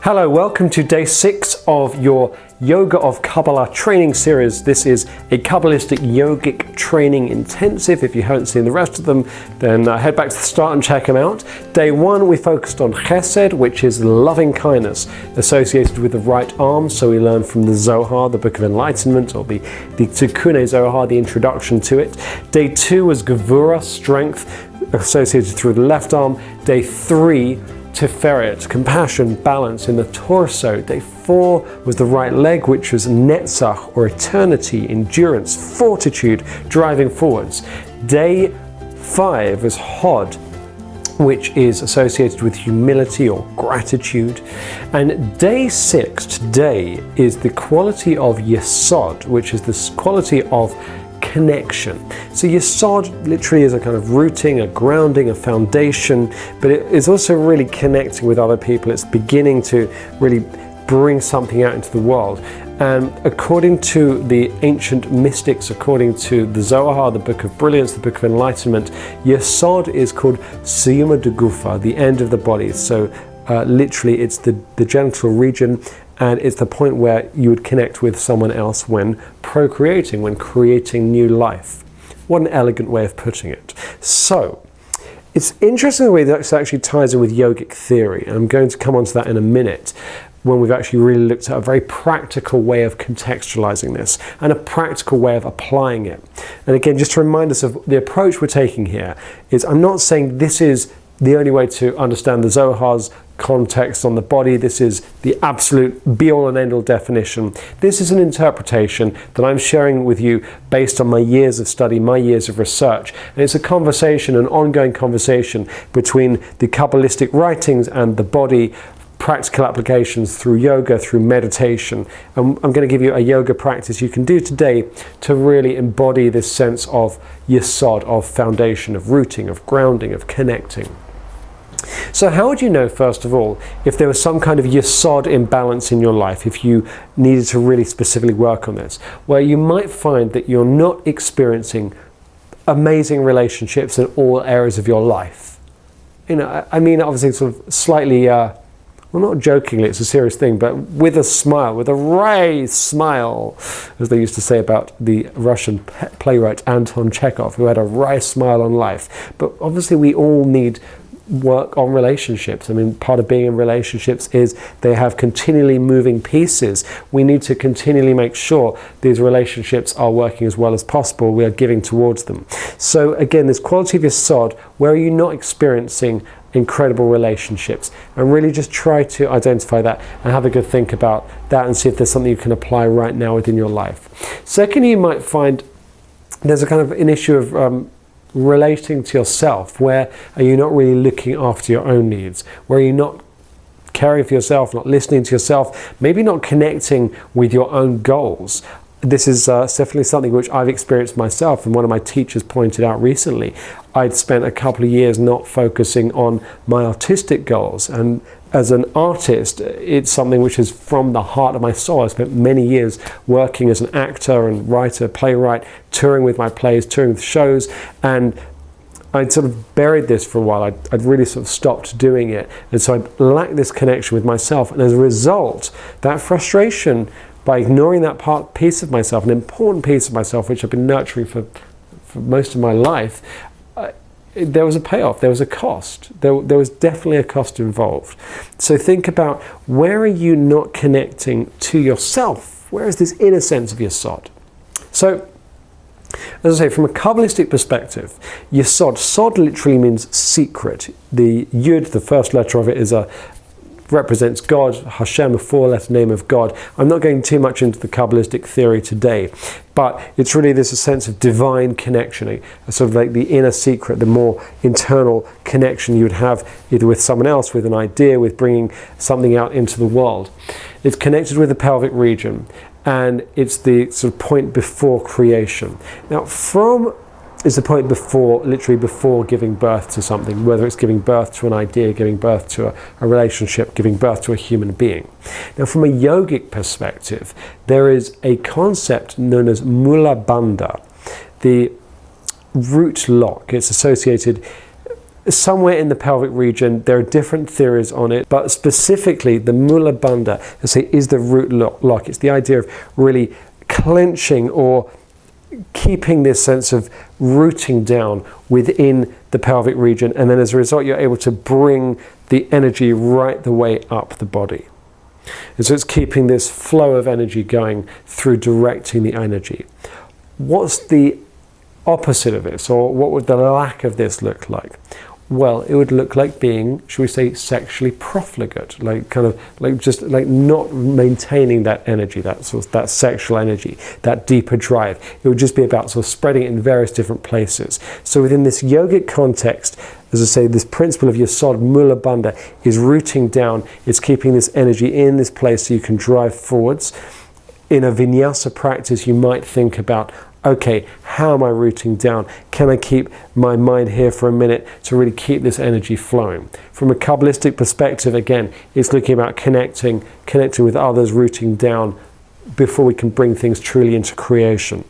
Hello, welcome to day 6 of your Yoga of Kabbalah training series. This is a Kabbalistic yogic training intensive. If you haven't seen the rest of them, then head back to the start and check them out. Day 1, we focused on Chesed, which is loving kindness associated with the right arm. So we learned from the Zohar, the Book of Enlightenment, or the Tikkunei Zohar, the introduction to it. Day 2 was Gevura, strength, associated through the left arm. Day 3, Tiferet, compassion, balance in the torso. Day 4 was the right leg, which was Netzach, or eternity, endurance, fortitude, driving forwards. Day 5 was Hod, which is associated with humility or gratitude. And day 6 today is the quality of Yesod, which is this quality of connection. So Yesod literally is a kind of rooting, a grounding, a foundation, but it is also really connecting with other people. It's beginning to really bring something out into the world. And according to the ancient mystics, according to the Zohar, the Book of Brilliance, the Book of Enlightenment, Yesod is called Siyuma de Gufa, the end of the body. So literally it's the genital region, and it's the point where you would connect with someone else when procreating, when creating new life. What an elegant way of putting it. So, it's interesting the way that actually ties in with yogic theory, and I'm going to come on to that in a minute, when we've actually really looked at a very practical way of contextualizing this, and a practical way of applying it. And again, just to remind us of the approach we're taking here, is I'm not saying this is the only way to understand the Zohar's context on the body. This is the absolute be-all and end-all definition. This is an interpretation that I'm sharing with you based on my years of study, my years of research. And it's a conversation, an ongoing conversation between the Kabbalistic writings and the body, practical applications through yoga, through meditation. And I'm going to give you a yoga practice you can do today to really embody this sense of Yesod, of foundation, of rooting, of grounding, of connecting. So how would you know, first of all, if there was some kind of Yesod imbalance in your life, if you needed to really specifically work on this? Well, you might find that you're not experiencing amazing relationships in all areas of your life. You know, I mean, obviously sort of slightly, well, not jokingly, it's a serious thing, but with a smile, with a wry smile, as they used to say about the Russian playwright Anton Chekhov, who had a wry smile on life. But obviously we all need work on relationships. I mean, part of being in relationships is they have continually moving pieces. We need to continually make sure these relationships are working as well as possible. We are giving towards them. So again, this quality of Yesod, where are you not experiencing incredible relationships? And really just try to identify that and have a good think about that and see if there's something you can apply right now within your life. Secondly, you might find there's a kind of an issue of relating to yourself. Where are you not really looking after your own needs? Where are you not caring for yourself, not listening to yourself, maybe not connecting with your own goals? This is definitely something which I've experienced myself, and one of my teachers pointed out recently. I'd spent a couple of years not focusing on my artistic goals, and as an artist, it's something which is from the heart of my soul. I spent many years working as an actor and writer, playwright, touring with my plays, touring with shows, and I'd sort of buried this for a while. I'd really sort of stopped doing it, and so I'd lacked this connection with myself, and as a result, that frustration by ignoring that piece of myself, an important piece of myself which I've been nurturing for most of my life, there was a payoff, there was a cost. There was definitely a cost involved. So think about, where are you not connecting to yourself? Where is this inner sense of Yesod? So, as I say, from a Kabbalistic perspective, Yesod, Sod literally means secret. The Yud, the first letter of it, represents God, Hashem, a four-letter name of God. I'm not going too much into the Kabbalistic theory today, but it's really this a sense of divine connection, a sort of like the inner secret, the more internal connection you would have either with someone else, with an idea, with bringing something out into the world. It's connected with the pelvic region, and it's the sort of point before creation. Now, is the point before, literally before giving birth to something, whether it's giving birth to an idea, giving birth to a relationship, giving birth to a human being. Now, from a yogic perspective, there is a concept known as Mula Bandha, the root lock. It's associated somewhere in the pelvic region. There are different theories on it, but specifically the Mula Bandha, I say, is the root lock. It's the idea of really clenching or keeping this sense of rooting down within the pelvic region, and then as a result you're able to bring the energy right the way up the body. And so it's keeping this flow of energy going through directing the energy. What's the opposite of this, or what would the lack of this look like? Well, it would look like being, should we say, sexually profligate, like kind of like just like not maintaining that energy, that sort of, that sexual energy, that deeper drive. It would just be about sort of spreading it in various different places. So within this yogic context, as I say, this principle of Yesod, Mula Bandha, is rooting down. It's keeping this energy in this place so you can drive forwards. In a vinyasa practice, you might think about, okay, how am I rooting down? Can I keep my mind here for a minute to really keep this energy flowing? From a Kabbalistic perspective, again, it's looking about connecting with others, rooting down before we can bring things truly into creation.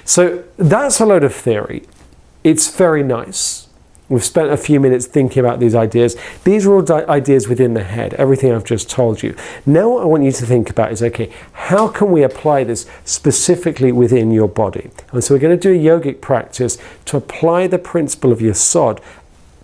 So that's a load of theory. It's very nice. We've spent a few minutes thinking about these ideas. These are all ideas within the head, everything I've just told you. Now what I want you to think about is, okay, how can we apply this specifically within your body? And so we're going to do a yogic practice to apply the principle of Yesod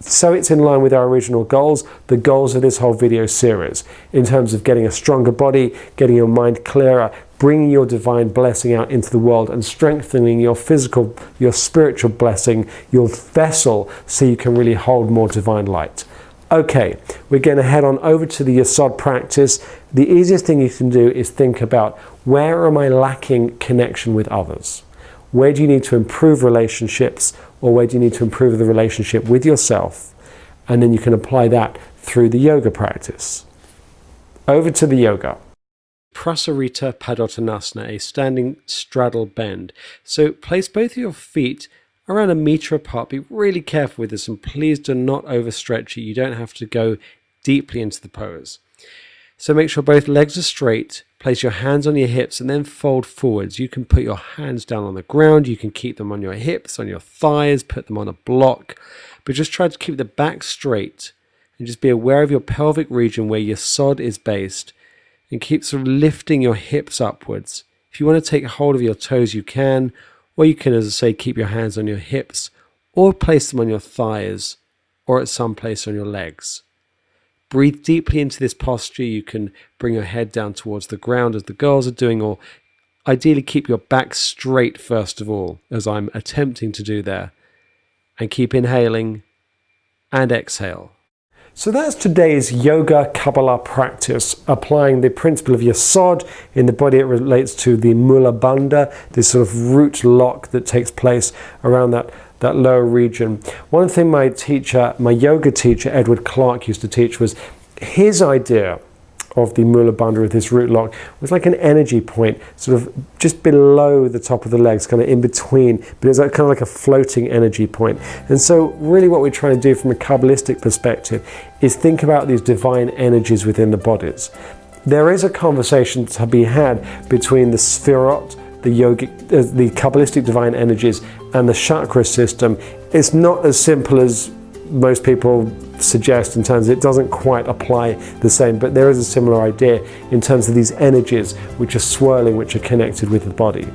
so it's in line with our original goals, the goals of this whole video series, in terms of getting a stronger body, getting your mind clearer, bringing your divine blessing out into the world, and strengthening your physical, your spiritual blessing, your vessel, so you can really hold more divine light. Okay, we're going to head on over to the Yesod practice. The easiest thing you can do is think about, where am I lacking connection with others? Where do you need to improve relationships, or where do you need to improve the relationship with yourself? And then you can apply that through the yoga practice. Over to the yoga. Prasarita Paddotanasana, a standing straddle bend. So place both of your feet around 1 meter apart. Be really careful with this, and please do not overstretch it. You don't have to go deeply into the pose. So make sure both legs are straight. Place your hands on your hips and then fold forwards. You can put your hands down on the ground. You can keep them on your hips, on your thighs, put them on a block. But just try to keep the back straight and just be aware of your pelvic region where your Yesod is based, and keep sort of lifting your hips upwards. If you want to take hold of your toes, you can, or you can, as I say, keep your hands on your hips or place them on your thighs or at some place on your legs. Breathe deeply into this posture. You can bring your head down towards the ground as the girls are doing, or ideally keep your back straight first of all, as I'm attempting to do there. And keep inhaling and exhale. So that's today's Yoga Kabbalah practice, applying the principle of Yesod in the body. It relates to the Mula Bandha, this sort of root lock that takes place around that lower region. One thing my yoga teacher, Edward Clark, used to teach was his idea of the Mula Bandha with this root lock was like an energy point, sort of just below the top of the legs, kind of in between, but it's like, kind of like a floating energy point. And so really what we're trying to do from a Kabbalistic perspective is think about these divine energies within the bodies. There is a conversation to be had between the Sphirot, the Kabbalistic divine energies, and the chakra system. It's not as simple as most people suggest in terms of it doesn't quite apply the same, but there is a similar idea in terms of these energies which are swirling, which are connected with the body.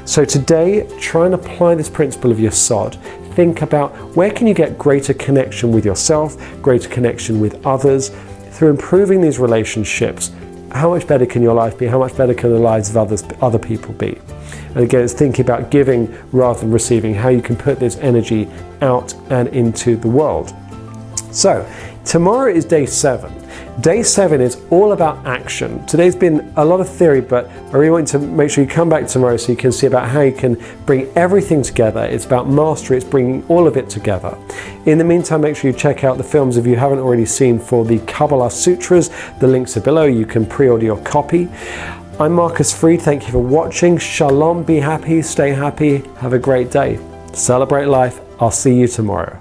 So today, try and apply this principle of Yesod. Think about, where can you get greater connection with yourself, greater connection with others? Through improving these relationships, how much better can your life be? How much better can the lives of other people be? And again, it's thinking about giving rather than receiving, how you can put this energy out and into the world. So, tomorrow is day 7. Day 7 is all about action. Today's been a lot of theory, but I really want to make sure you come back tomorrow so you can see about how you can bring everything together. It's about mastery, it's bringing all of it together. In the meantime, make sure you check out the films if you haven't already seen for the Kabbalah Sutras. The links are below, you can pre-order your copy. I'm Marcus Freed, thank you for watching. Shalom, be happy, stay happy, have a great day. Celebrate life, I'll see you tomorrow.